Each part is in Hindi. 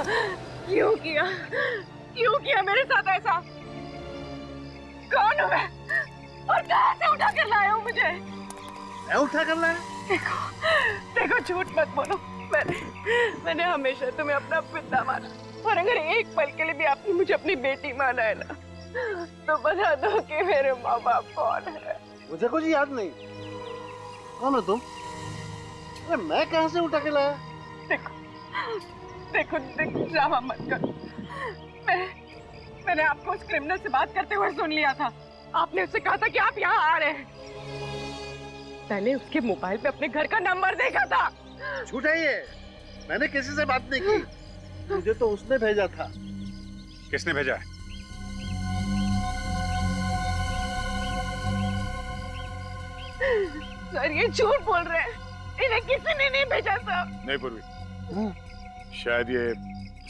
क्यों किया? क्यों किया मेरे साथ ऐसा? कौन हूँ मैं? और कहाँ से उठा कर लाए हो मुझे? मैं उठा कर लाया? देखो झूठ मत बोलो। मैंने हमेशा तुम्हें अपना पिता माना, और अगर एक पल के लिए भी आपने मुझे अपनी बेटी माना है ना, तो बता दो कि मेरे माँ बाप कौन है। मुझे कुछ याद नहीं। कौन हो तुम? अरे मैं कहाँ से उठा के लाया? देखो देखो देखो, ड्रामा मत करो। मैंने आपको उस क्रिमिनल से बात करते हुए सुन लिया था। आपने उससे कहा था कि आप यहाँ आ रहे हैं। मैंने उसके मोबाइल पे अपने घर का नंबर देखा था। झूठ है ये। मैंने किसी से बात नहीं की। मुझे तो उसने भेजा था। किसने भेजा है? सर ये झूठ बोल रहे हैं। इन्हें किसी ने नहीं भेजा था। नहीं पूर्वी, शायद ये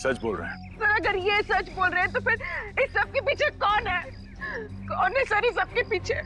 सच बोल रहे हैं। सर अगर ये सच बोल रहे हैं तो फिर इस सब के पीछे कौन है? कौन है सर इस सब के पीछे?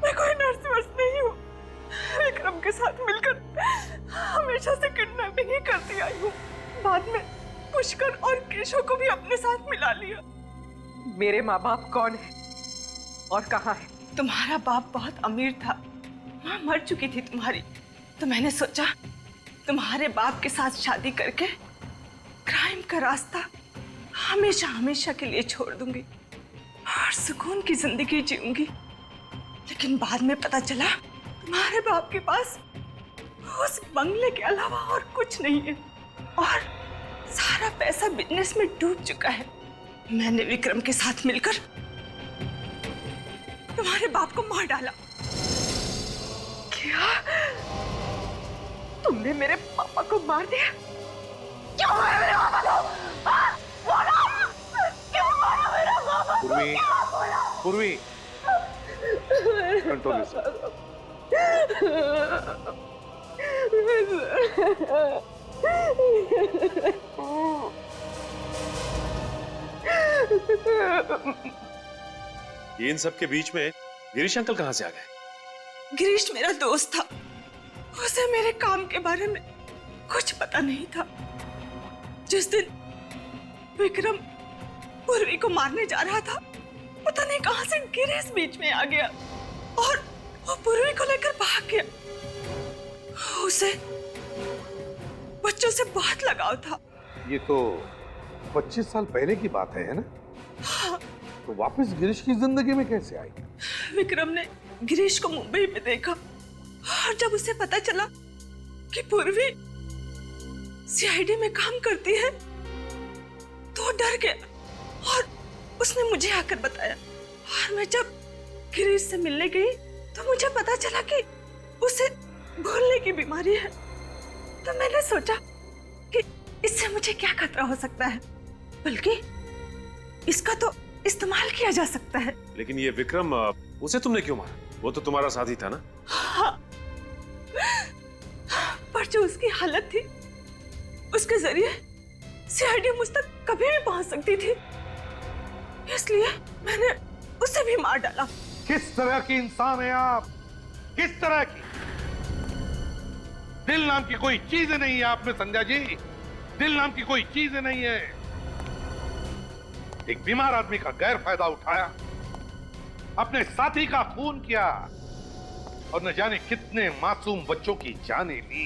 मैं कोई नर्स वर्स नहीं हूँ। विक्रम के साथ मिलकर हमेशा से किडनैपिंग ही करती आई हूँ। बाद में पुष्कर और केशव को भी अपने साथ मिला लिया। मेरे माँ बाप कौन है और कहाँ है? तुम्हारा बाप बहुत अमीर था, माँ मर चुकी थी तुम्हारी, तो मैंने सोचा तुम्हारे बाप के साथ शादी करके क्राइम का रास्ता हमेशा हमेशा के लिए छोड़ दूंगी और सुकून की जिंदगी जीऊंगी। लेकिन बाद में पता चला तुम्हारे बाप के पास उस बंगले के अलावा और कुछ नहीं है और सारा पैसा बिजनेस में डूब चुका है। मैंने विक्रम के साथ मिलकर तुम्हारे बाप को मार डाला। क्या? तुमने मेरे पापा को मार दिया? क्यों मारा मेरे पापा को? बोलो! क्यों मारा मेरे पापा को? पूर्वी, पूर्वी, कंट्रोल योरसेल्फ। ये इन सब के बीच में गिरीश अंकल कहाँ से आ गए? गिरीश मेरा दोस्त था। उसे मेरे काम के बारे में कुछ पता नहीं था। जिस दिन विक्रम पूर्वी को मारने जा रहा था, पता नहीं कहां से गिरीश बीच में आ गया और वो पूर्वी को लेकर भाग गया। उसे बच्चों से बहुत लगाव था। ये तो 25 साल पहले की बात है ना? हाँ। तो वापस गिरीश की जिंदगी में कैसे आई? विक्रम ने गिरीश को मुंबई में देखा और जब उसे पता चला कि पूर्वी सीआईडी में काम करती है, तो डर गया और उसने मुझे आकर बताया। और मैं जब गिरीश से मिलने गई तो मुझे पता चला कि उसे भूलने की बीमारी है। तो मैंने सोचा कि इससे मुझे क्या खतरा हो सकता है, बल्कि इसका तो इस्तेमाल किया जा सकता है। लेकिन ये विक्रम, उसे तुमने क्यों मारा? वो तो तुम्हारा साथी था ना? हाँ। पर जो उसकी हालत थी, उसके जरिए सीआईडी मुझ तक कभी भी पहुंच सकती थी, इसलिए मैंने उसे भी मार डाला। किस तरह की इंसान है आप? किस तरह की? दिल नाम की कोई चीज नहीं है आप में संध्या जी। दिल नाम की कोई चीज नहीं है। एक बीमार आदमी का गैर फायदा उठाया, अपने साथी का खून किया और न जाने कितने मासूम बच्चों की जानें ली।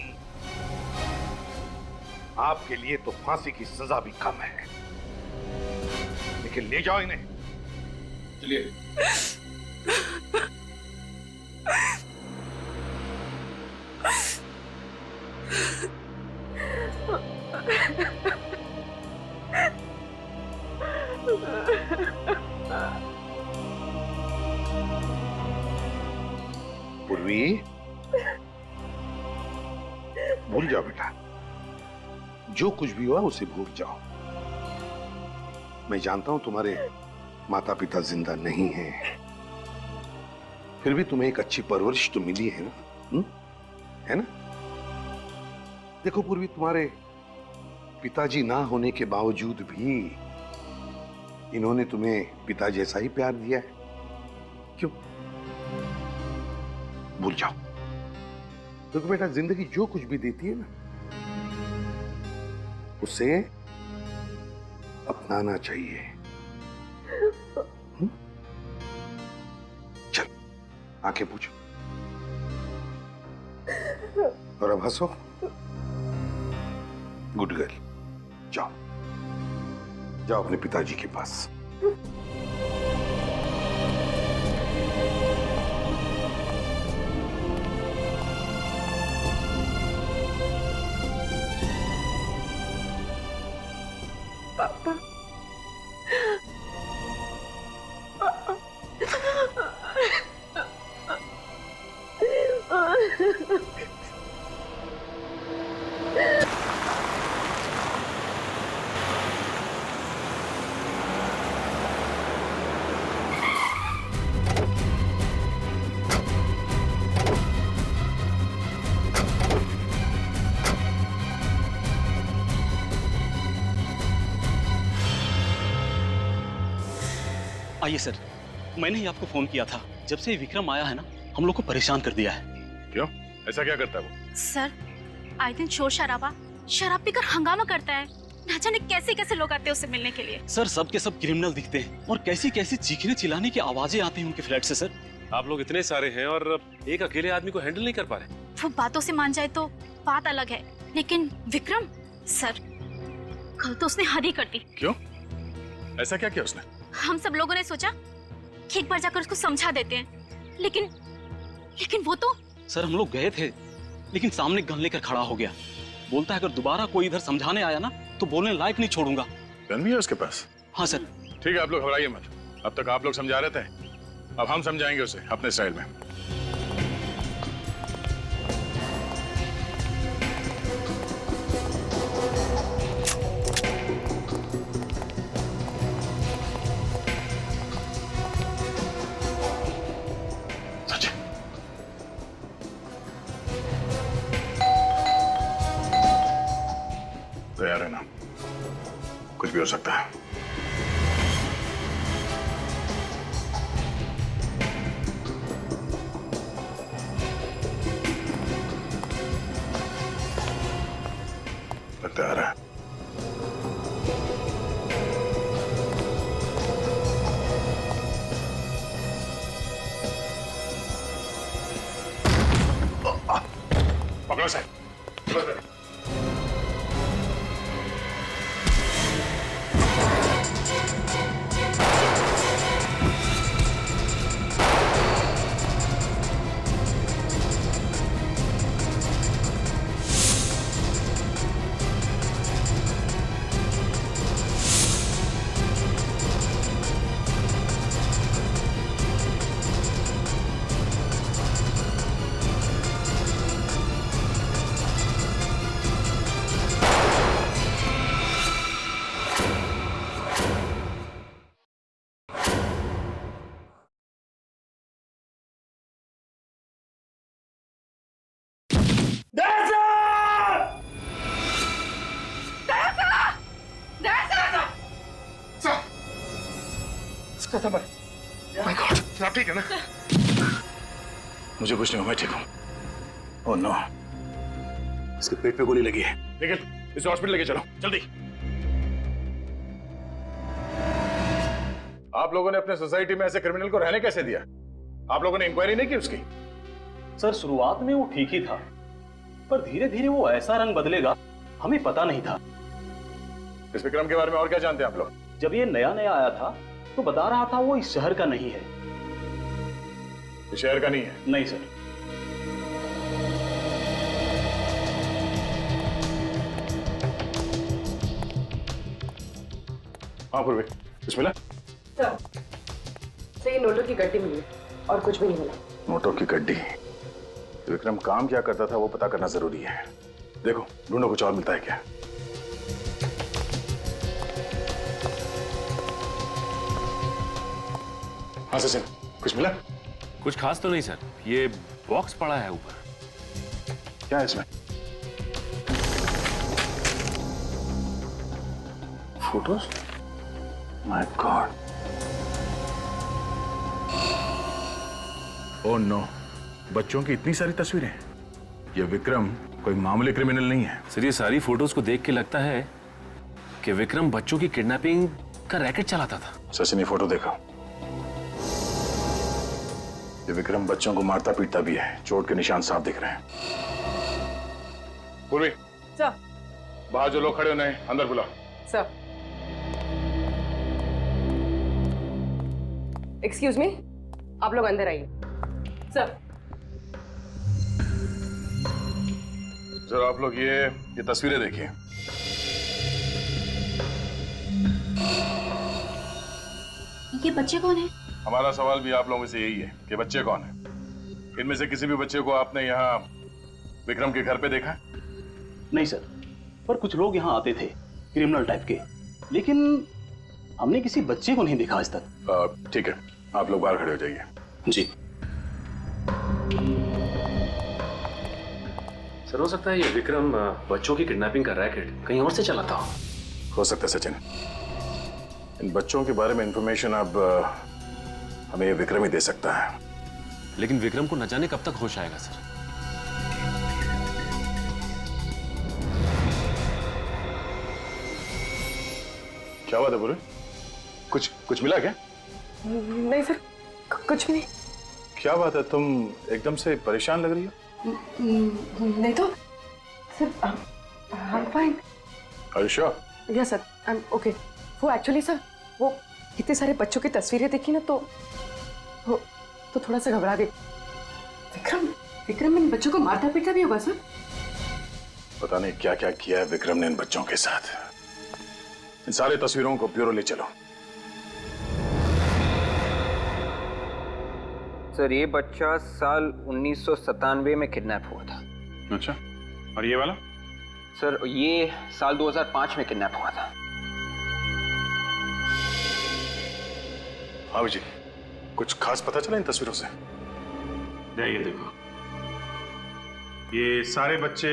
आपके लिए तो फांसी की सजा भी कम है, लेकिन ले जाओ इन्हें। चलिए। पूर्वी, भूल जाओ बेटा, जो कुछ भी हुआ उसे भूल जाओ। मैं जानता हूं तुम्हारे माता पिता जिंदा नहीं हैं, फिर भी तुम्हें एक अच्छी परवरिश तो मिली है ना, है ना? देखो पूर्वी, तुम्हारे पिताजी ना होने के बावजूद भी इन्होंने तुम्हें पिता जैसा ही प्यार दिया है। क्यों? भूल जाओ। देखो बेटा, जिंदगी जो कुछ भी देती है ना, उसे अपनाना चाहिए। चल, आंखें पूछो और अब हंसो। गुड गर्ल, जाओ जाओ अपने पिताजी के पास। पापा, आइए सर, मैंने ही आपको फोन किया था। जब से विक्रम आया है ना, हम लोग को परेशान कर दिया है। क्यों? ऐसा क्या करता है वो? सर, आए दिन शोर शराबा, शराब पीकर हंगामा करता है। ना जाने कैसे कैसे लोग आते हैं उससे मिलने के लिए। सर, सब के सब क्रिमिनल दिखते हैं और कैसी कैसी चीखने चिल्लाने की आवाजें आती हैं उनके फ्लैट से। सर, आप लोग इतने सारे हैं और एक अकेले आदमी को हैंडल नहीं कर पा रहे। वो बातों से मान जाए तो बात अलग है, लेकिन विक्रम सर, कल तो उसने हद ही कर दी। क्यों? ऐसा क्या किया उसने? हम सब लोगों ने सोचा कि एक बार जाकर उसको समझा देते हैं, लेकिन वो तो। सर, हम लोग गए थे, लेकिन सामने गन लेकर खड़ा हो गया। बोलता है अगर दोबारा कोई इधर समझाने आया ना तो बोलने लायक नहीं छोड़ूंगा। गन भी है उसके पास? हाँ सर। ठीक है, आप लोग घबराइए मत। अब तक आप लोग समझा रहे थे, अब हम समझाएंगे उसे अपने स्टाइल में। तैयार है ना? कुछ भी हो सकता है। तैयार है। पकड़ो साहब। माय गॉड, आप ठीक है ना? मुझे कुछ नहीं हुआ, मैं ठीक हूँ। ओह नो, इसके पेट पे गोली लगी है। निखिल, इसे हॉस्पिटल लेके चलो जल्दी। आप लोगों ने अपने सोसाइटी में ऐसे क्रिमिनल को रहने कैसे दिया? आप लोगों ने इंक्वायरी नहीं की उसकी? सर, शुरुआत में वो ठीक ही था, पर धीरे धीरे वो ऐसा रंग बदलेगा हमें पता नहीं था। इस विक्रम के बारे में और क्या जानते हैं आप लोग? जब ये नया नया आया था तो बता रहा था वो इस शहर का नहीं है। इस शहर का नहीं है? नहीं सर। हाँ पूर्वी, बिस्मिल्लाह। सर, ये नोटों की गड्डी मिली और कुछ भी नहीं मिला। नोटों की गड्डी? विक्रम काम क्या करता था वो पता करना जरूरी है। देखो ढूंढो कुछ और मिलता है क्या। हाँ सचिन, कुछ मिला? कुछ खास तो नहीं सर, ये बॉक्स पड़ा है ऊपर। क्या है इसमें? Photos? My God. Oh no, बच्चों की इतनी सारी तस्वीरें। ये विक्रम कोई मामूली क्रिमिनल नहीं है। सर ये सारी फोटोज को देख के लगता है कि विक्रम बच्चों की किडनैपिंग का रैकेट चलाता था। सचिन ये फोटो देखो। ये विक्रम बच्चों को मारता पीटता भी है, चोट के निशान साफ दिख रहे हैं। पूर्वी, सर। बाहर जो लोग खड़े हो उन्हें अंदर बुलाओ। सर। एक्सक्यूज मी, आप लोग अंदर आइए। सर। जरा आप लोग ये तस्वीरें देखिए। ये बच्चे कौन है? हमारा सवाल भी आप लोगों से यही है कि बच्चे कौन हैं? इनमें से किसी भी बच्चे को आपने यहाँ विक्रम के घर पे देखा? नहीं सर, पर कुछ लोग यहाँ आते थे क्रिमिनल टाइप के, लेकिन हमने किसी बच्चे को नहीं देखा आज तक। ठीक है, आप लोग बाहर खड़े हो जाइए। जी सर हो सकता है ये विक्रम बच्चों की किडनैपिंग का रैकेट कहीं और से चलाता हो सकता है सचिन। इन बच्चों के बारे में इंफॉर्मेशन अब हमें ये विक्रम ही दे सकता है। लेकिन विक्रम को न जाने कब तक होश आएगा सर। क्या बात है बुरे? कुछ मिला क्या? नहीं सर, कुछ भी नहीं। क्या बात है, तुम एकदम से परेशान लग रही हो? नहीं तो sir, I am fine. Are you sure? Yes sir, I am okay. वो एक्चुअली सर, वो इतने सारे बच्चों की तस्वीरें देखी ना तो थोड़ा सा घबरा गई। विक्रम इन बच्चों को मारता पीटता भी होगा सर? पता नहीं क्या क्या किया है विक्रम ने इन बच्चों के साथ। इन सारे तस्वीरों को ब्यूरो ले चलो। सर ये बच्चा साल 1997 में किडनैप हुआ था। अच्छा, और ये वाला? सर ये साल 2005 में किडनैप हुआ था। हाँ जी, कुछ खास पता चला इन तस्वीरों से? ये देखो, ये सारे बच्चे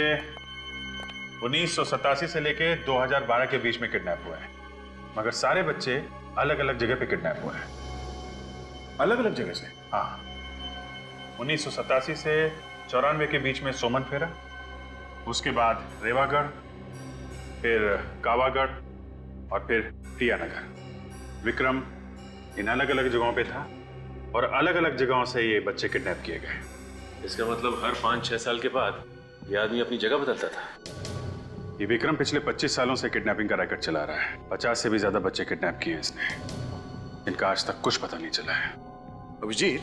1987 से लेके 2012 के बीच में किडनैप हुए हैं, मगर सारे बच्चे अलग अलग जगह पे किडनैप हुए हैं। अलग अलग जगह से? हाँ, 1987 से 94 के बीच में सोमन फेरा, उसके बाद रेवागढ़, फिर कावागढ़ और फिर टियानगर। विक्रम इन अलग अलग जगहों पे था और अलग अलग जगहों से ये बच्चे किडनैप किए गए। इसका मतलब हर 5-6 साल के बाद ये आदमी अपनी जगह बदलता था। ये विक्रम पिछले 25 सालों से किडनैपिंग का रैकेट चला रहा है। 50 से भी ज्यादा बच्चे किडनैप किए इसने। इनका आज तक कुछ पता नहीं चला है। अभिजीत,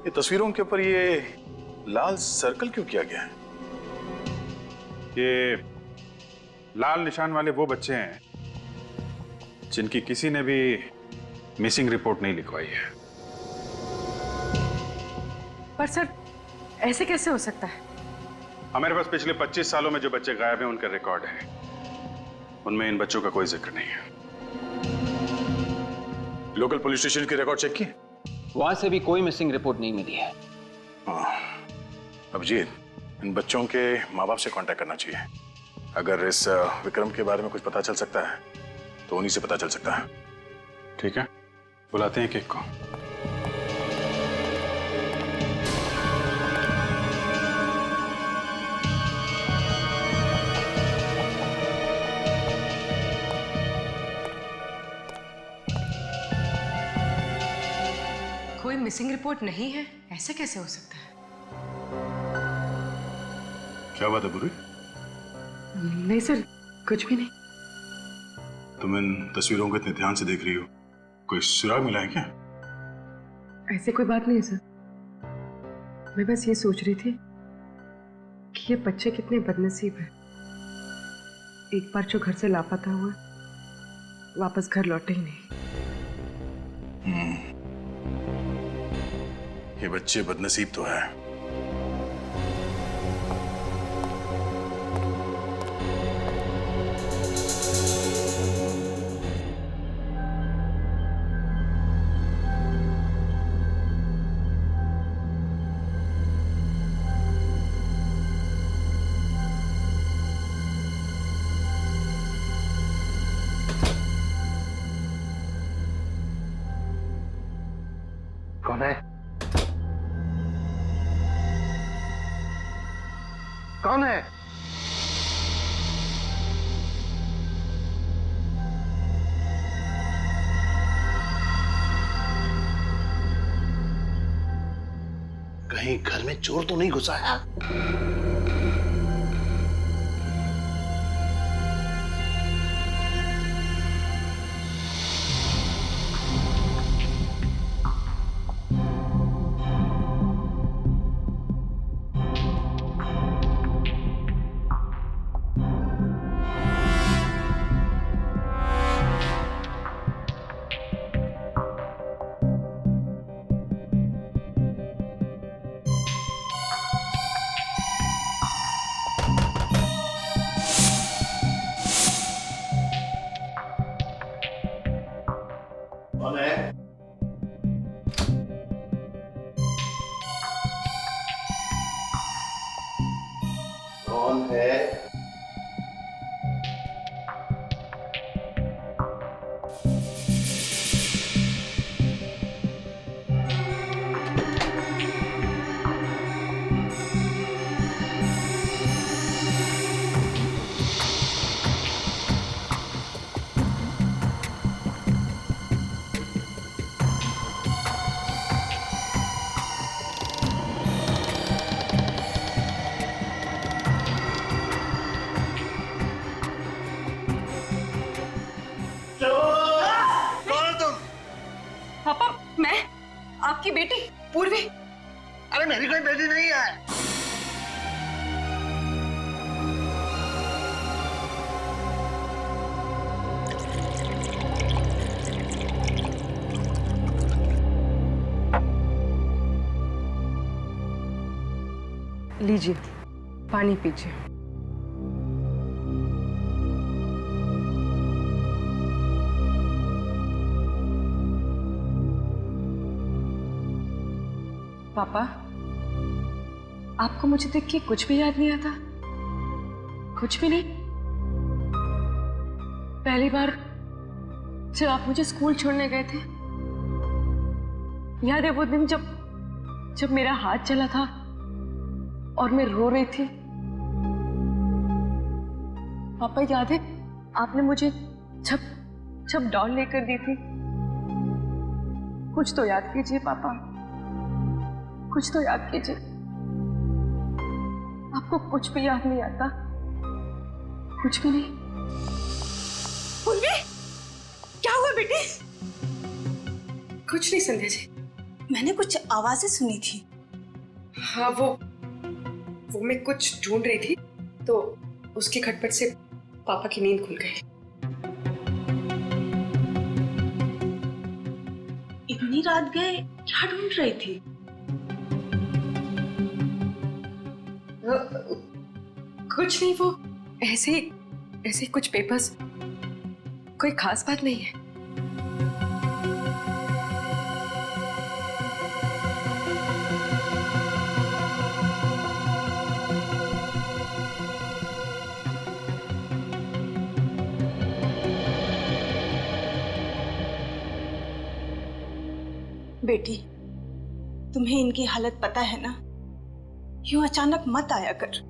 ये तस्वीरों के ऊपर ये लाल सर्कल क्यों किया गया है? ये लाल निशान वाले वो बच्चे हैं जिनकी किसी ने भी मिसिंग रिपोर्ट नहीं लिखवाई है। पर सर ऐसे कैसे हो सकता है? हमारे पास पिछले 25 सालों में जो बच्चे गायब हैं उनका रिकॉर्ड है, उनमें इन बच्चों का कोई जिक्र नहीं है। लोकल पुलिस स्टेशन की रिकॉर्ड चेक की? वहां से भी कोई मिसिंग रिपोर्ट नहीं मिली है। अभिजीत, इन बच्चों के माँ बाप से कांटेक्ट करना चाहिए। अगर इस विक्रम के बारे में कुछ पता चल सकता है तो उन्हीं से पता चल सकता है। ठीक है, बुलाते हैं केक को। कोई मिसिंग रिपोर्ट नहीं है, ऐसे कैसे हो सकता है? क्या बात है बुरी? नहीं सर, कुछ भी नहीं। तुम इन तस्वीरों को इतने ध्यान से देख रही हो, कोई सुराग मिला है क्या? ऐसे कोई बात नहीं है सर। मैं बस ये सोच रही थी कि ये बच्चे कितने बदनसीब हैं। एक बार जो घर से लापता हुआ, वापस घर लौटे ही नहीं। ये बच्चे बदनसीब तो है, कौन है? कौन है? कहीं घर में चोर तो नहीं घुसा है? कौन है? कौन है? पापा, मैं आपकी बेटी पूर्वी। अरे मेरी कोई बेटी नहीं है। लीजिए, पानी पीजिए। पापा, आपको मुझे देख के कुछ भी याद नहीं आता? कुछ भी नहीं? पहली बार जब आप मुझे स्कूल छोड़ने गए थे, याद है वो दिन जब मेरा हाथ चला था और मैं रो रही थी? पापा, याद है आपने मुझे जब डॉल लेकर दी थी? कुछ तो याद कीजिए पापा, कुछ तो याद कीजिए। आपको कुछ भी याद नहीं आता? कुछ भी नहीं? पूर्वी, क्या हुआ बेटी? कुछ नहीं संध्या जी। मैंने कुछ आवाजें सुनी थी। हाँ, वो मैं कुछ ढूंढ रही थी तो उसके खटपट से पापा की नींद खुल गई। इतनी रात गए क्या ढूंढ रही थी? कुछ नहीं, वो ऐसे ही कुछ पेपर्स। कोई खास बात नहीं है। बेटी, तुम्हें इनकी हालत पता है ना? यूं अचानक मत आया कर।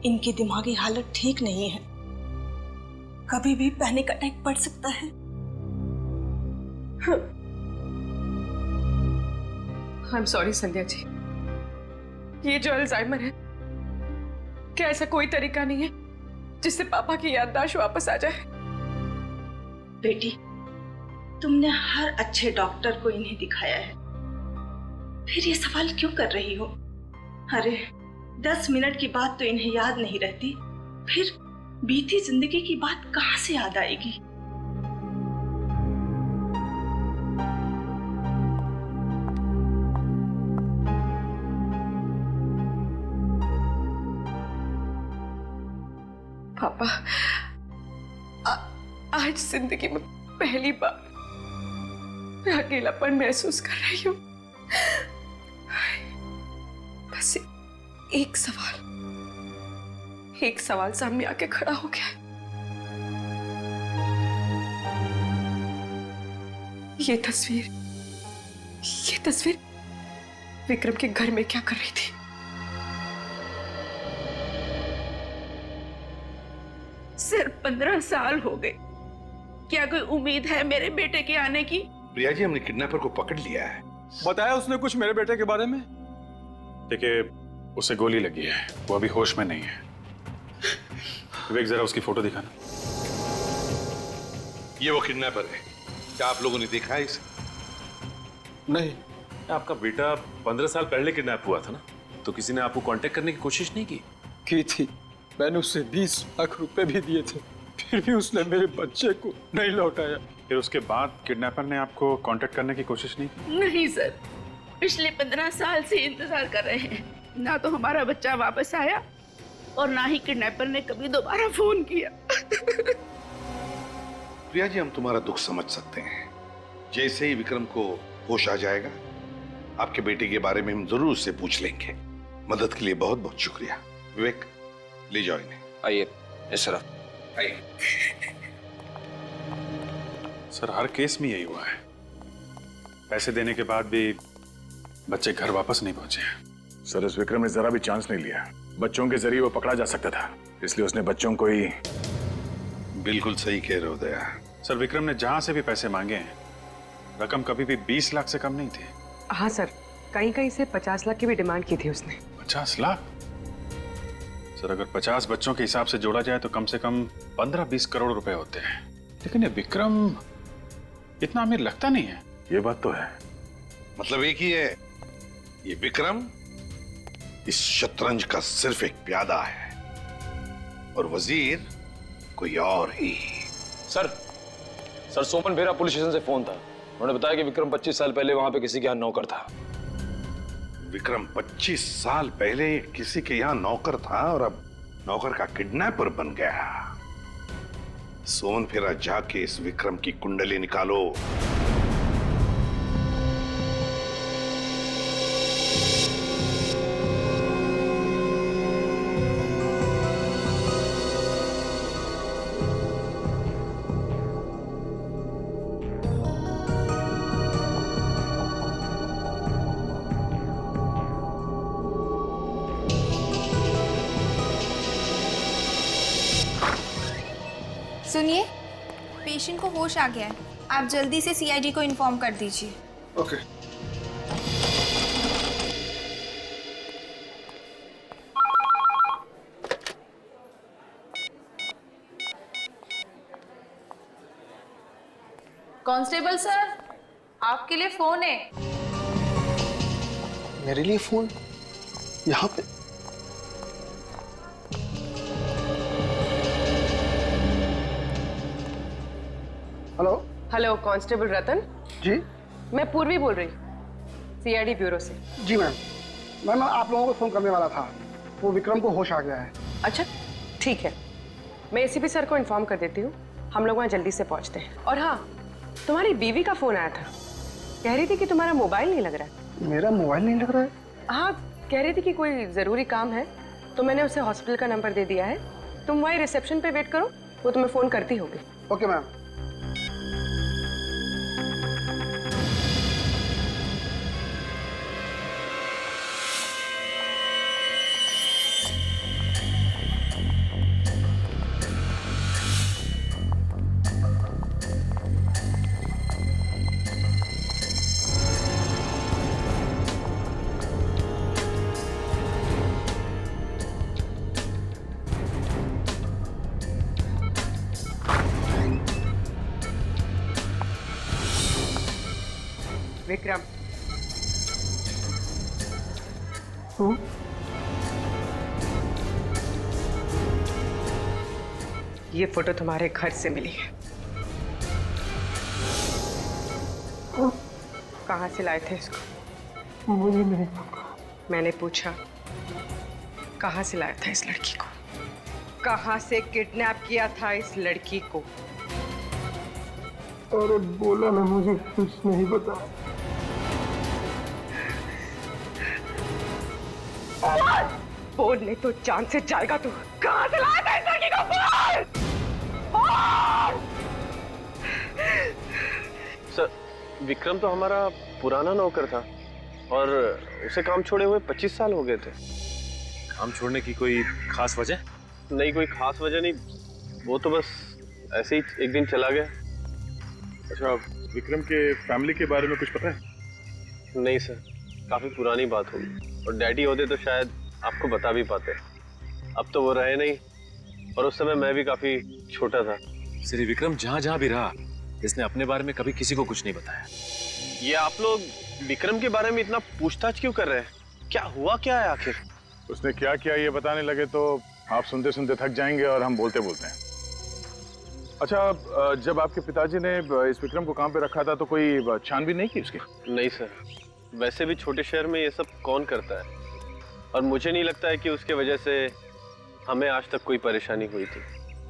इनकी दिमागी हालत ठीक नहीं है, कभी भी पैनिक अटैक पड़ सकता है। I am sorry Sandhya ji. ये जो अल्जाइमर है, क्या ऐसा कोई तरीका नहीं है जिससे पापा की याददाश्त वापस आ जाए? बेटी, तुमने हर अच्छे डॉक्टर को इन्हें दिखाया है, फिर ये सवाल क्यों कर रही हो? अरे 10 मिनट की बात तो इन्हें याद नहीं रहती, फिर बीती जिंदगी की बात कहां से याद आएगी? पापा, आज जिंदगी में पहली बार मैं अकेलापन महसूस कर रही हूँ। बस एक सवाल सामने आके खड़ा हो गया। ये तस्वीर विक्रम के घर में क्या कर रही थी? सिर्फ 15 साल हो गए, क्या कोई उम्मीद है मेरे बेटे के आने की? प्रिया जी, हमने किडनैपर को पकड़ लिया है। बताया उसने कुछ मेरे बेटे के बारे में? देखिए, उसे गोली लगी है, वो अभी होश में नहीं है। विवेक, जरा उसकी फोटो दिखाना। ये वो किडनैपर है। क्या आप लोगों ने देखा है इसे? नहीं। आपका बेटा 15 साल पहले किडनैप हुआ था ना, तो किसी ने आपको कांटेक्ट करने की कोशिश नहीं की? थी। मैंने उसे 20 लाख रुपए भी दिए थे, फिर भी उसने मेरे बच्चे को नहीं लौटाया। फिर उसके बाद किडनैपर ने आपको कांटेक्ट करने की कोशिश नहीं की? नहीं सर, पिछले 15 साल से इंतजार कर रहे हैं। ना तो हमारा बच्चा वापस आया और ना ही किडनैपर ने कभी दोबारा फोन किया। प्रिया जी, हम तुम्हारा दुख समझ सकते हैं। जैसे ही विक्रम को होश आ जाएगा, आपके बेटे के बारे में हम जरूर उससे पूछ लेंगे। मदद के लिए बहुत बहुत शुक्रिया। विवेक, ले जाओ इन्हें। आइए इस तरफ आइए। सर, हर केस में यही हुआ है। पैसे देने के बाद भी बच्चे घर वापस नहीं पहुंचे। सर, इस विक्रम ने जरा भी चांस नहीं लिया। बच्चों के जरिए वो पकड़ा जा सकता था, इसलिए उसने बच्चों को ही। बिल्कुल सही कह रहे हो दया। सर, विक्रम ने जहां से भी पैसे मांगे हैं, रकम कभी भी 20 लाख से कम नहीं थी। हाँ सर, कहीं कहीं से 50 लाख की भी डिमांड की थी उसने। 50 लाख? सर, अगर 50 बच्चों के हिसाब से जोड़ा जाए तो कम से कम 15-20 करोड़ रुपए होते हैं। लेकिन ये विक्रम इतना अमीर लगता नहीं है। ये बात तो है। मतलब एक ही है, ये विक्रम इस शतरंज का सिर्फ एक प्यादा है और वजीर कोई और ही। सर, सोमन भेरा पुलिस स्टेशन से फोन था। उन्होंने बताया कि विक्रम 25 साल पहले वहां पे किसी के यहाँ नौकर था। विक्रम 25 साल पहले किसी के यहाँ नौकर था और अब नौकर का किडनैपर बन गया। सोमन फेरा जाके इस विक्रम की कुंडली निकालो। सुनिए, पेशेंट को होश आ गया है। आप जल्दी से सीआईडी को इन्फॉर्म कर दीजिए। ओके। कांस्टेबल सर, आपके लिए फोन है। मेरे लिए फोन? यहाँ पे? हेलो। हेलो, कांस्टेबल रतन। जी मैं पूर्वी बोल रही, सीआईडी ब्यूरो से। जी मैम, मैं आप लोगों को फोन करने वाला था। वो विक्रम को होश आ गया है। अच्छा, ठीक है, मैं एसीपी सर को इन्फॉर्म कर देती हूँ। हम लोग वहाँ जल्दी से पहुँचते हैं। और हाँ, तुम्हारी बीवी का फोन आया था, कह रही थी कि तुम्हारा मोबाइल नहीं लग रहा है। मेरा मोबाइल नहीं लग रहा है? हाँ, कह रही थी कि कोई जरूरी काम है, तो मैंने उसे हॉस्पिटल का नंबर दे दिया है। तुम वहीं रिसेप्शन पे वेट करो, वो तुम्हें फोन करती होगी। Okay ma'am. विक्रम, ये फोटो तुम्हारे घर से मिली है। कहाँ से लाए थे इसको? मुझे नहीं। मैंने पूछा, कहाँ से लाया था इस लड़की को? कहाँ से किडनैप किया था इस लड़की को? अरे बोला ना, मुझे कुछ नहीं पता। बोलने तो जान से जाएगा तू। कहाँ से लाया था इस लड़की को? बोल! सर, विक्रम तो हमारा पुराना नौकर था और उसे काम छोड़े हुए 25 साल हो गए थे। काम छोड़ने की कोई खास वजह? नहीं, कोई खास वजह नहीं, वो तो बस ऐसे ही एक दिन चला गया। अच्छा, विक्रम के फैमिली के बारे में कुछ पता है? नहीं सर, काफी पुरानी बात होगी, और डैडी होते तो शायद आपको बता भी पाते। अब तो वो रहे नहीं, और उस समय मैं भी काफी छोटा था। श्री विक्रम जहाँ जहाँ भी रहा, इसने अपने बारे में कभी किसी को कुछ नहीं बताया। ये आप लोग विक्रम के बारे में इतना पूछताछ क्यों कर रहे हैं? क्या हुआ क्या है आखिर? उसने क्या किया ये बताने लगे तो आप सुनते सुनते थक जाएंगे और हम बोलते बोलते हैं। अच्छा, जब आपके पिताजी ने इस विक्रम को काम पे रखा था तो कोई छानबीन नहीं की उसकी? नहीं सर, वैसे भी छोटे शहर में ये सब कौन करता है, और मुझे नहीं लगता है कि उसके वजह से हमें आज तक कोई परेशानी हुई थी।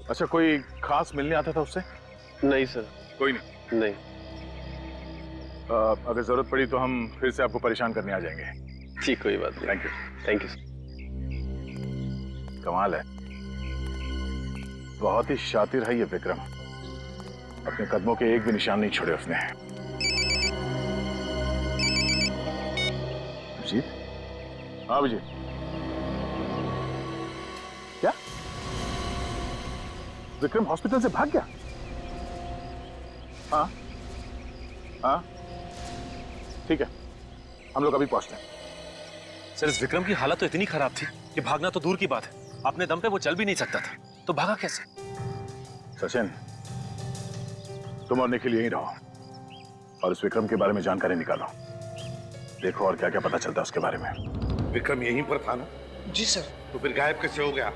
अच्छा, कोई खास मिलने आता था उससे? नहीं सर। कोई नहीं? नहीं। अगर जरूरत पड़ी तो हम फिर से आपको परेशान करने आ जाएंगे। ठीक, कोई बात नहीं। Thank you. Thank you sir. कमाल है, बहुत ही शातिर है ये विक्रम। अपने कदमों के एक भी निशान नहीं छोड़े उसने। अभिजीत? हाँ अभिजीत, क्या विक्रम हॉस्पिटल से भाग गया? हाँ हाँ, ठीक है, हम लोग अभी पहुंचते हैं। सर, इस विक्रम की हालत तो इतनी खराब थी कि भागना तो दूर की बात है, अपने दम पे वो चल भी नहीं सकता था, तो भागा कैसे? सचिन, तुम और निखिल यहीं रहो और इस विक्रम के बारे में जानकारी निकालो। देखो और क्या क्या पता चलता है उसके बारे में। विक्रम यहीं पर था ना? जी सर। तो फिर गायब कैसे हो गया?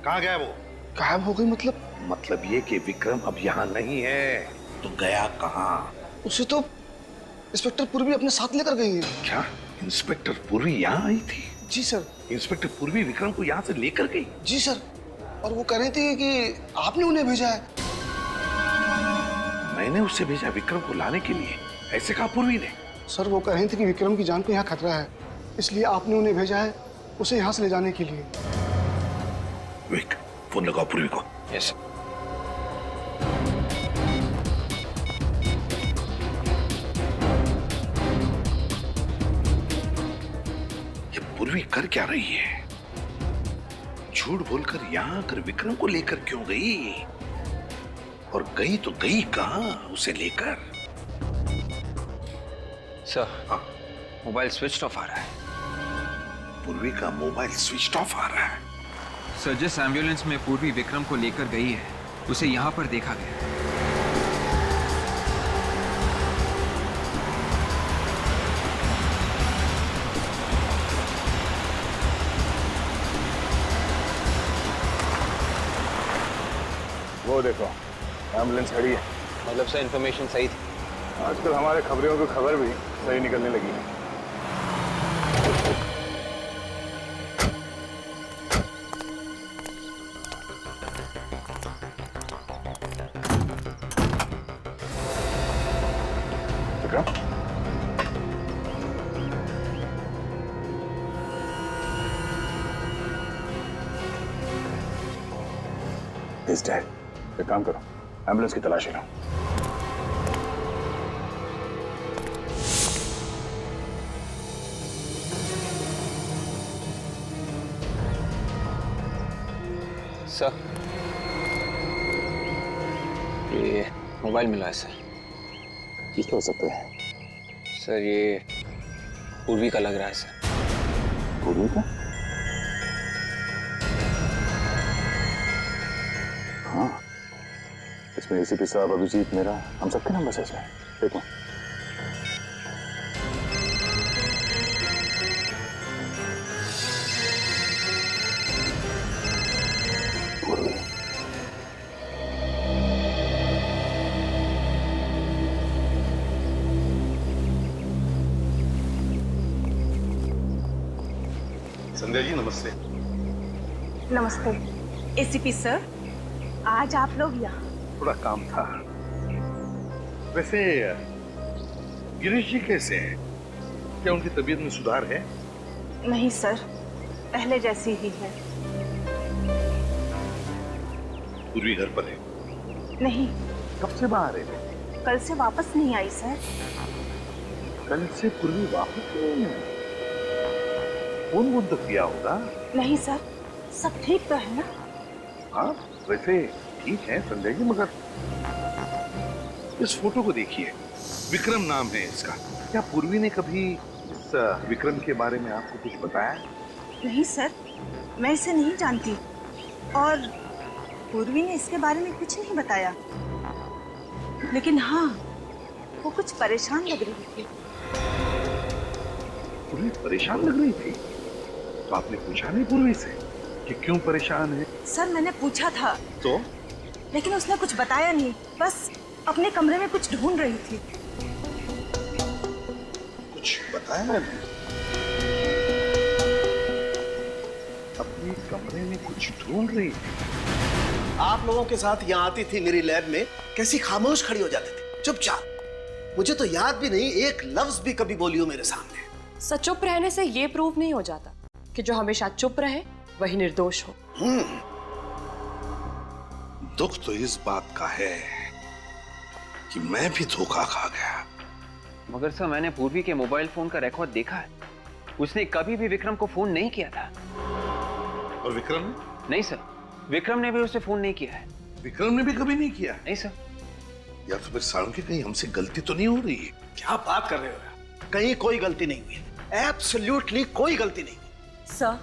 कहाँ गया वो? गायब हो गई मतलब? मतलब ये कि विक्रम अब यहाँ नहीं है, तो गया कहाँ? उसे तो इंस्पेक्टर पूर्वी अपने साथ लेकर गई है। क्या इंस्पेक्टर पूर्वी यहाँ आई थी? जी सर। इंस्पेक्टर पूर्वी विक्रम को यहाँ से लेकर गई? जी सर, और वो कह रही थी कि आपने उन्हें भेजा है। मैंने उसे भेजा विक्रम को लाने के लिए, ऐसे कहा पूर्वी ने? सर, वो कह रही थी कि विक्रम की जान को यहाँ खतरा है, इसलिए आपने उन्हें भेजा है उसे यहाँ से ले जाने के लिए। विक, फोन लगाओ पूर्वी को। यस। ये पूर्वी कर क्या रही है? झूठ बोलकर यहाँ आकर विक्रम को लेकर क्यों गई? और गई तो गई कहाँ उसे लेकर? सर, मोबाइल स्विच ऑफ आ रहा है। पूर्वी का मोबाइल स्विच ऑफ आ रहा है? सर, जिस एम्बुलेंस में पूर्वी विक्रम को लेकर गई है उसे यहाँ पर देखा गया। वो देखो, एम्बुलेंस खड़ी है। मतलब सर, इन्फॉर्मेशन सही थी? आजकल हमारे खबरों की खबर भी सही निकलने लगी है। विक्रम? He's dead. एक काम करो, एम्बुलेंस की तलाशी लो। सर, ये मोबाइल मिला है सर। किसका हो सकता है? सर, ये पूर्वी का लग रहा है सर। पूर्वी का? हाँ, इसमें एसीपी साहब, अभिजीत, मेरा, हम सबके नंबर है इसमें। देखो। पूर्वी। संध्या जी नमस्ते। नमस्ते। एसीपी सर, आज आप लोग यहाँ? थोड़ा काम था। वैसे गिरीश जी कैसे हैं? क्या उनकी तबीयत में सुधार है? नहीं सर, पहले जैसी ही है। पूर्वी घर पर है? नहीं। कब से बाहर है? कल से वापस नहीं आई सर। कल से पूर्वी वापस नहीं आई? फोन वोन तो किया होगा? नहीं सर, सब ठीक तो है ना? हाँ वैसे ठीक है संजय जी, मगर इस फोटो को देखिए, विक्रम नाम है इसका। क्या पूर्वी ने कभी इस विक्रम के बारे में आपको कुछ बताया? नहीं सर, मैं इसे नहीं जानती और पूर्वी ने इसके बारे में कुछ नहीं बताया। लेकिन हाँ, वो कुछ परेशान लग रही थी। पूर्वी परेशान लग रही थी? तो आपने पूछा नहीं पूर्वी से कि क्यों परेशान है? सर मैंने पूछा था तो? लेकिन उसने कुछ बताया नहीं, बस अपने कमरे में कुछ ढूंढ रही थी। कुछ बताया नहीं? अपने कमरे में कुछ ढूंढ रही थी? आप लोगों के साथ यहाँ आती थी मेरी लैब में, कैसी खामोश खड़ी हो जाती थी, चुपचाप। मुझे तो याद भी नहीं एक लफ्ज भी कभी बोली हो मेरे सामने। सच चुप रहने से ये प्रूव नहीं हो जाता कि जो हमेशा चुप रहे वही निर्दोष हो। दुख तो इस बात का है कि मैं भी धोखा खा गया। मगर सर मैंने पूर्वी के मोबाइल फोन का रिकॉर्ड देखा है, उसने कभी भी विक्रम को फोन नहीं किया था। और विक्रम ने? नहीं सर, विक्रम ने भी उसे फोन नहीं किया है। विक्रम ने भी कभी नहीं किया? नहीं सर। या तो फिर साळुंखे कहीं हमसे गलती तो नहीं हो रही है? क्या बात कर रहे हो? कहीं कोई गलती नहीं हुई, एब्सोल्युटली कोई गलती नहीं हुई। सर,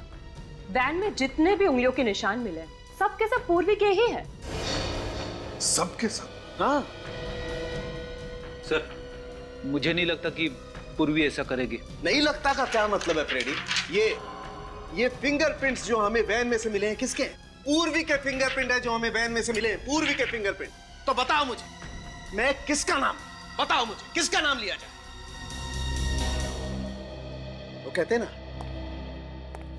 वैन में जितने भी उंगलियों के निशान मिले सब के सब पूर्वी के ही हैं। सब के सब? हाँ सर, मुझे नहीं लगता कि पूर्वी ऐसा करेगी। नहीं लगता का क्या मतलब है फ्रेडी? ये फिंगरप्रिंट्स जो हमें वैन में से मिले हैं किसके हैं? पूर्वी के फिंगरप्रिंट है जो हमें वैन में से मिले हैं, पूर्वी के फिंगरप्रिंट। तो बताओ मुझे, मैं किसका नाम, बताओ मुझे किसका नाम लिया जाए? वो कहते हैं ना,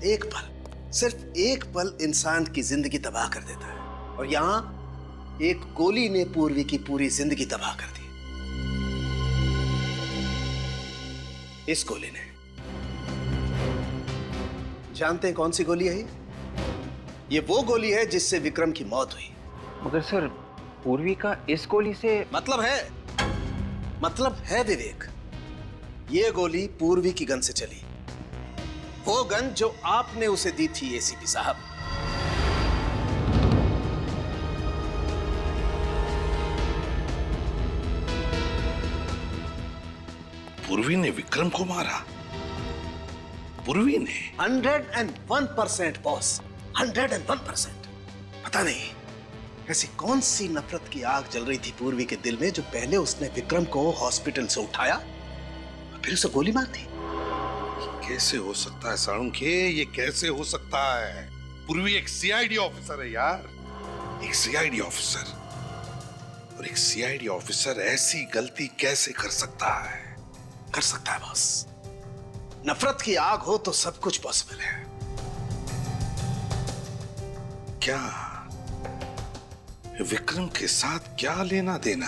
एक पल, सिर्फ एक पल इंसान की जिंदगी तबाह कर देता है, और यहां एक गोली ने पूर्वी की पूरी जिंदगी तबाह कर दी। इस गोली ने, जानते हैं कौन सी गोली है ये वो गोली है जिससे विक्रम की मौत हुई। मगर सर, पूर्वी का इस गोली से मतलब है विवेक, ये गोली पूर्वी की गन से चली, वो गन जो आपने उसे दी थी एसीपी साहब। पूर्वी ने विक्रम को मारा? पूर्वी ने? 101% बॉस, 101%। पता नहीं ऐसी कौन सी नफरत की आग जल रही थी पूर्वी के दिल में जो पहले उसने विक्रम को हॉस्पिटल से उठाया और फिर उसे गोली मार दी। कैसे हो सकता है साळुंखे, ये कैसे हो सकता है? पूर्वी एक सीआईडी ऑफिसर है यार, एक सीआईडी ऑफिसर, और एक सीआईडी ऑफिसर ऐसी गलती कैसे कर सकता है? कर सकता है बॉस, नफरत की आग हो तो सब कुछ पॉसिबल है। क्या विक्रम के साथ क्या लेना देना?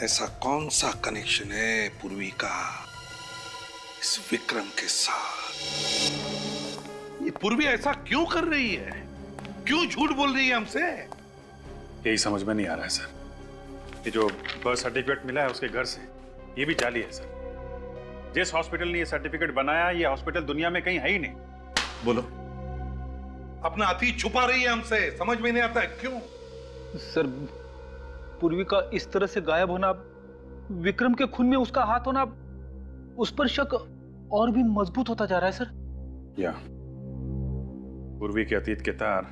ऐसा कौन सा कनेक्शन है पूर्वी का इस विक्रम के साथ? ये पूर्वी ऐसा क्यों कर रही है? क्यों झूठ बोल रही है हमसे? यही समझ में नहीं आ रहा है सर। ये जो बर्थ सर्टिफिकेट मिला है उसके घर से, ये भी जाली है सर। जिस हॉस्पिटल ने ये सर्टिफिकेट बनाया, ये हॉस्पिटल दुनिया में कहीं है ही नहीं। बोलो, अपना अतीत छुपा रही है हमसे, समझ में नहीं आता है क्यों? सर, पूर्वी का इस तरह से गायब होना, विक्रम के खून में उसका हाथ होना, उस पर शक और भी मजबूत होता जा रहा है सर। या पूर्वी के अतीत के तार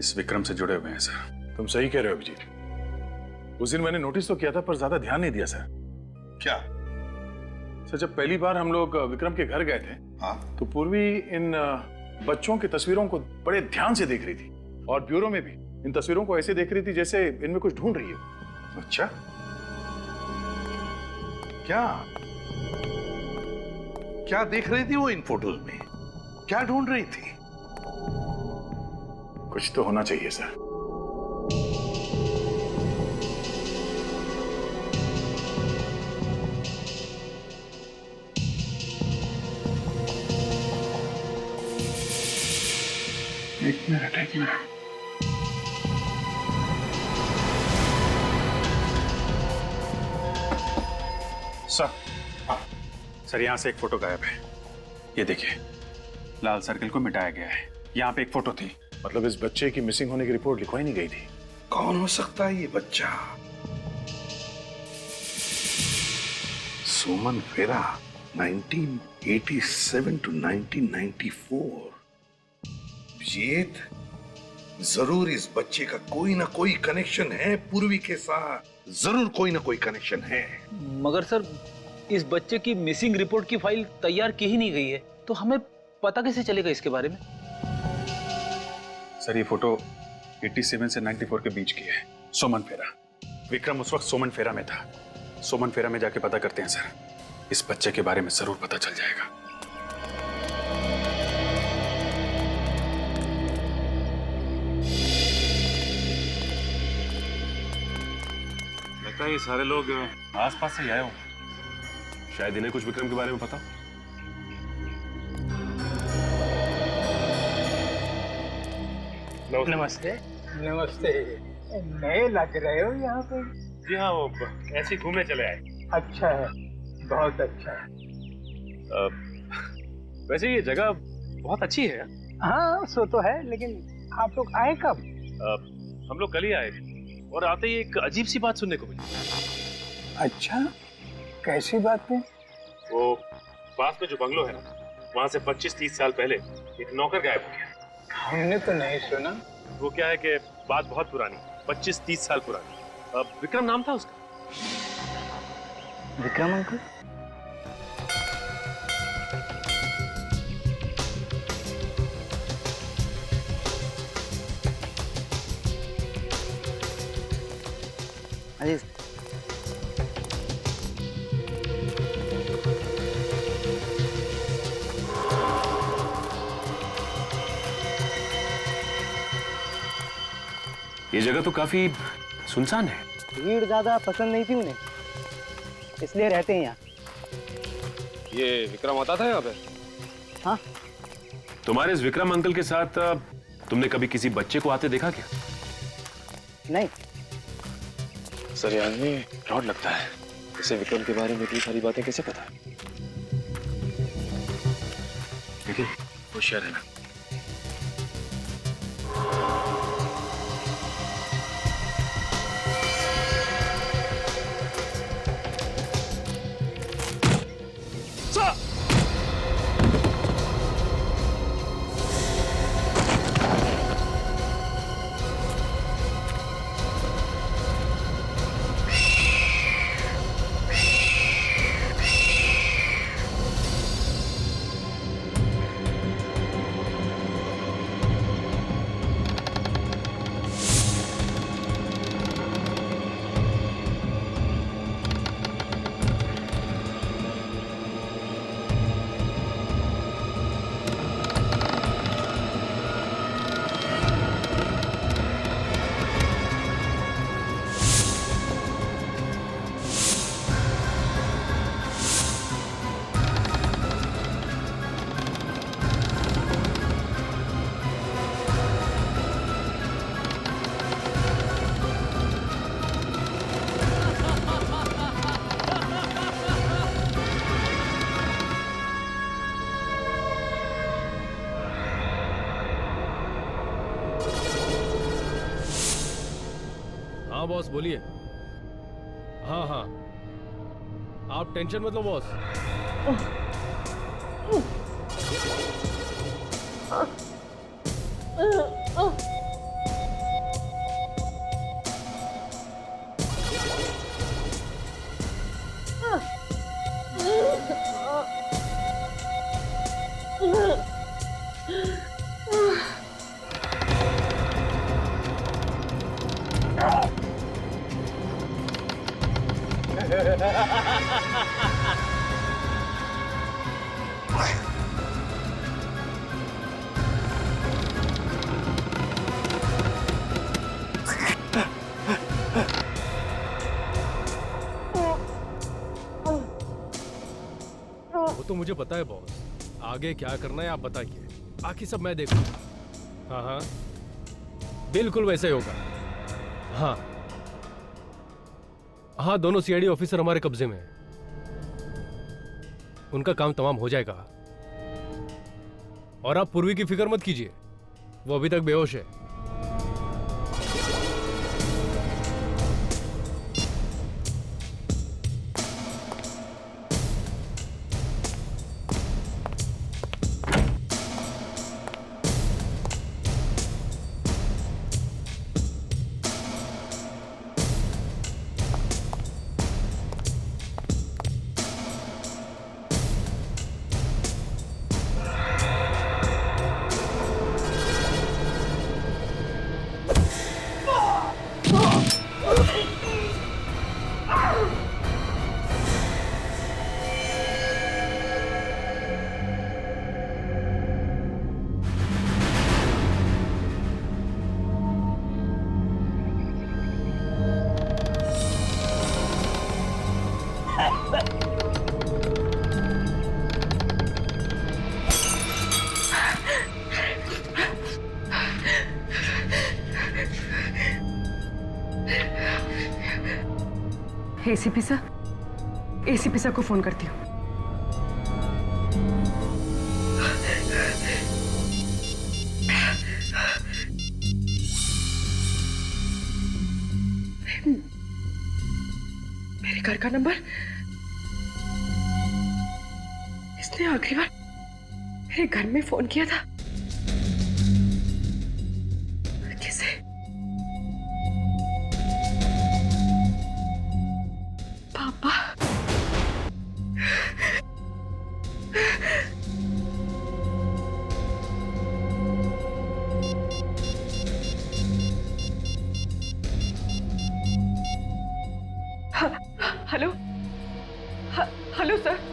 इस विक्रम से जुड़े हुए हैं सर। तुम सही कह रहे हो अभिजीत। उस दिन मैंने नोटिस तो किया था पर ज्यादा ध्यान नहीं दिया सर। क्या सर, जब पहली बार हम लोग विक्रम के घर गए थे, हाँ, तो पूर्वी इन बच्चों की तस्वीरों को बड़े ध्यान से देख रही थी, और ब्यूरो में भी इन तस्वीरों को ऐसे देख रही थी जैसे इनमें कुछ ढूंढ रही हो। अच्छा, क्या देख रही थी वो इन फोटोज में? क्या ढूंढ रही थी? कुछ तो होना चाहिए सर। एक मिनट सर, सर यहाँ से एक फोटो गायब है। ये देखिए, लाल सर्कल को मिटाया गया है। यहाँ पे एक फोटो थी। मतलब इस बच्चे की मिसिंग होने की रिपोर्ट लिखवाई नहीं गई थी। कौन हो सकता है ये बच्चा? सुमन फेरा, 1987 to 1994। जरूर इस बच्चे का कोई ना कोई कनेक्शन है पूर्वी के साथ, जरूर कोई ना कोई कनेक्शन है। मगर सर, इस बच्चे की मिसिंग रिपोर्ट की फाइल तैयार की ही नहीं गई है, तो हमें पता कैसे चलेगा इसके बारे में? सर ये फोटो 87 से 94 के बीच की है। सोमन फेरा, विक्रम उस वक्त सोमन फेरा में था। सोमन फेरा में जाके पता करते हैं सर, इस बच्चे के बारे में जरूर पता चल जाएगा। लगता है ये सारे लोग आसपास से ही आए हो, शायद इन्हें कुछ विक्रम के बारे में पता। नमस्ते। नमस्ते। नए लग रहे हो यहाँ पे? जी हाँ, वो ऐसे घूमने चले आए। अच्छा है, बहुत अच्छा है। वैसे ये जगह बहुत अच्छी है। हाँ सो तो है, लेकिन आप लोग आए कब? हम लोग कल ही आए और आते ही एक अजीब सी बात सुनने को मिली। अच्छा, कैसी बात है? वो पास में जो बंगलो है ना, वहाँ से 25-30 साल पहले एक नौकर गायब हो गया। हमने तो नहीं सुना। वो क्या है कि बात बहुत पुरानी, 25-30 साल पुरानी। विक्रम नाम था उसका। विक्रम अंकल? अरे ये जगह तो काफी सुनसान है। भीड़ ज्यादा पसंद नहीं थी उन्हें, इसलिए रहते हैं यहाँ। ये विक्रम आता था यहाँ पे? हाँ। तुम्हारे इस विक्रम अंकल के साथ तुमने कभी किसी बच्चे को आते देखा क्या? नहीं। सर ये आदमी फ्रॉड लगता है। इसे विक्रम के बारे में इतनी सारी बातें कैसे पता है? लेकिन होशियार है ना। हाँ बॉस बोलिए। हाँ हाँ, आप टेंशन मत लो बॉस। वो तो मुझे पता है बॉस, आगे क्या करना है आप बताइए, बाकी सब मैं देखूंगा। हाँ हाँ बिल्कुल वैसे ही होगा। हाँ हाँ, दोनों सीआईडी ऑफिसर हमारे कब्जे में हैं। उनका काम तमाम हो जाएगा। और आप पूर्वी की फिक्र मत कीजिए, वो अभी तक बेहोश है। एसीपी सर को फोन करती हूँ। मेरे घर का नंबर, इसने आखिरी बार मेरे घर में फोन किया था किसे? पापा। Hello, hello sir.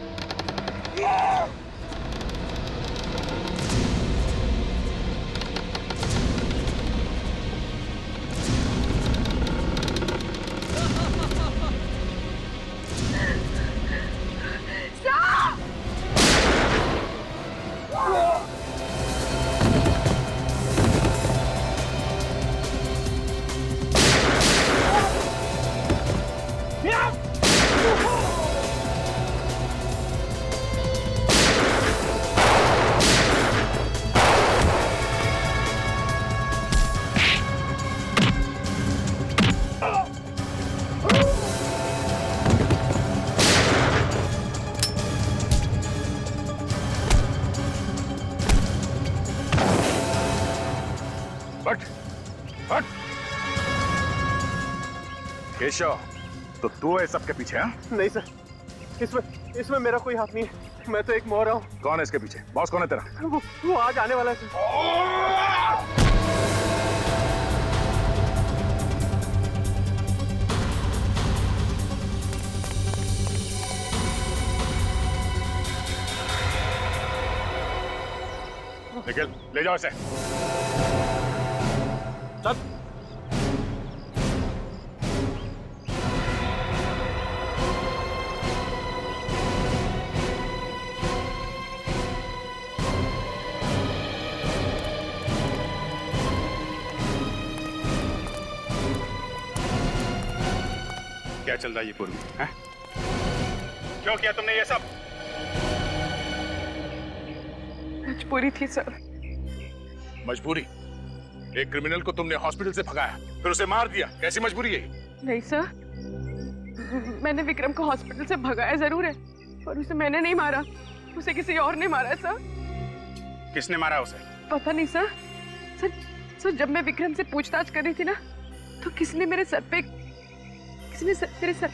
केशव, तो तू है सबके पीछे? हाँ? नहीं सर, इसमें मेरा कोई हाथ नहीं है। मैं तो एक मोहरा हूँ। कौन है इसके पीछे? बॉस कौन है तेरा? वो आज आने वाला है सर। निखिल, ले जाओ इसे। चल। क्या चल रहा है ये पूर्वी? हैं? क्यों किया तुमने ये सब? मजबूरी थी सर। मजबूरी? एक क्रिमिनल को तुमने हॉस्पिटल से भगाया, फिर उसे मार दिया, कैसी मजबूरी है? नहीं सर, मैंने विक्रम को हॉस्पिटल से भगाया जरूर है, पर उसे मैंने नहीं मारा, उसे किसी और ने मारा है सर। किसने मारा उसे? पता नहीं सर। सर जब मैं विक्रम से पूछताछ कर रही थी ना, तो किसी ने मेरे सर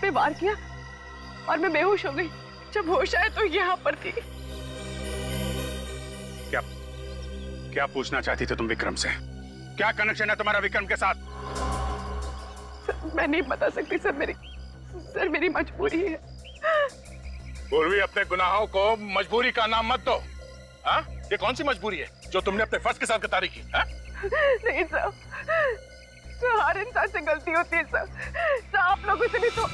पे वार किया और मैं बेहोश हो गई। जब होश आया तो यहाँ पर थी। क्या पूछना चाहती थे तुम विक्रम से? क्या कनेक्शन है तुम्हारा विक्रम के साथ? सर, मैं नहीं बता सकती सर, मेरी मजबूरी है। पूर्वी, अपने गुनाहों को मजबूरी का नाम मत दो। हाँ? ये कौन सी मजबूरी है जो तुमने अपने फर्ज के साथ कतारी की? हाँ? नहीं सर, हर इंसान से गलती होती है सर, आप लोगों से भी तो।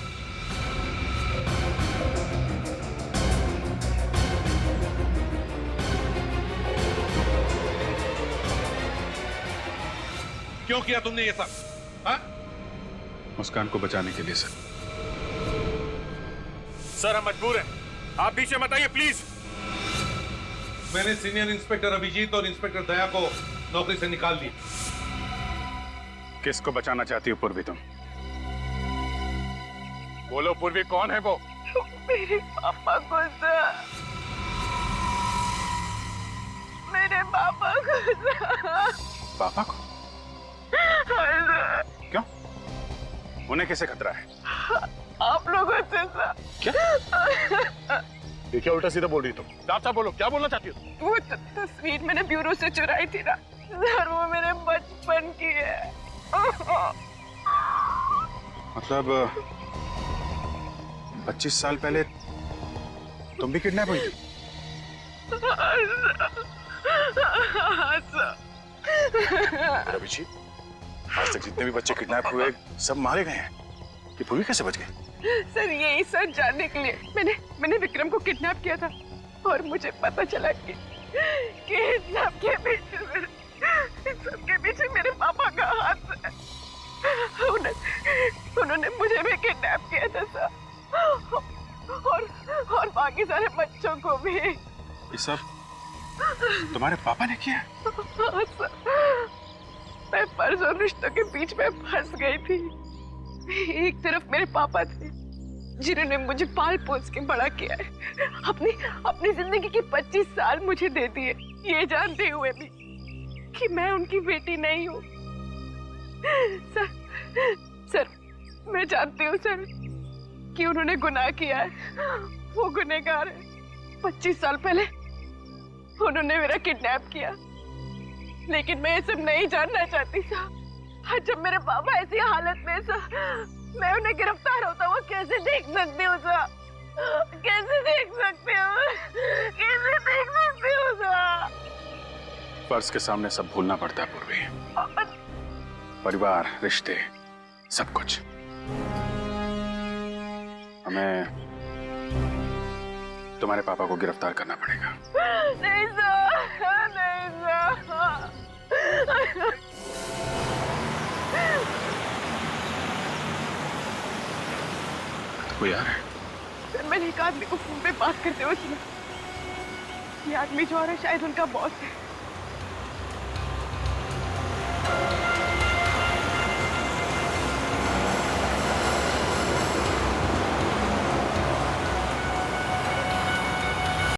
क्यों किया तुमने ये सब? हाँ? मुस्कान को बचाने के लिए सर। सर, हम मजबूर हैं। आप बीच में बताइए प्लीज। मैंने सीनियर इंस्पेक्टर अभिजीत और इंस्पेक्टर दया को नौकरी से निकाल दिया। किसको बचाना चाहती हो पूर्वी तुम? बोलो पूर्वी, कौन है वो? मेरे पापा को सर, मेरे पापा को सर। पापा को? क्यों? उन्हें कैसे खतरा है? आप लोगों से सर। क्या? ये क्या उल्टा सीधा बोल रही तुम? साफ बोलो, क्या बोलना चाहती हो? वो तस्वीर मैंने ब्यूरो से चुराई थी ना सर, वो मेरे बचपन की है। मतलब 25 साल पहले तुम भी किडनैप हुई थी? अभिजीत, आज तक जितने भी बच्चे किडनैप हुए सब मारे गए हैं, ये पूर्वी कैसे बच गई? सर यही सच जानने के लिए मैंने विक्रम को किडनैप किया था और मुझे पता चला कि सबके पीछे मेरे पापा का हाथ है। उन्होंने मुझे भी किडनैप किया था सर, और बाकी सारे बच्चों को भी। ये सब तुम्हारे पापा ने किया? हाँ सर, मैं फर्ज और रिश्तों के बीच में फंस गई थी। एक तरफ मेरे पापा थे जिन्होंने मुझे पाल पोस के बड़ा किया है, अपनी जिंदगी के 25 साल मुझे दे दिए, ये जानते हुए भी कि मैं उनकी बेटी नहीं हूँ। सर मैं जानती हूँ सर कि उन्होंने गुनाह किया है, वो गुनहगार है। 25 साल पहले उन्होंने मेरा किडनैप किया, लेकिन मैं ये सब नहीं जानना चाहती सर। जब मेरे पापा ऐसी हालत में सर, मैं उन्हें गिरफ्तार होता वो कैसे देख सकती हूँ सर? कैसे देख सकती हूँ? कैसे देख सकती हूँ सर? फर्ज के सामने सब भूलना पड़ता है पूर्वी, परिवार, रिश्ते, सब कुछ। हमें तुम्हारे पापा को गिरफ्तार करना पड़ेगा। नहीं सर, नहीं सर। कोई आ रहा है? सर मैंने एक आदमी को फोन पे बात करते हुए सुना। ये आदमी जो आ रहा है शायद उनका बॉस है।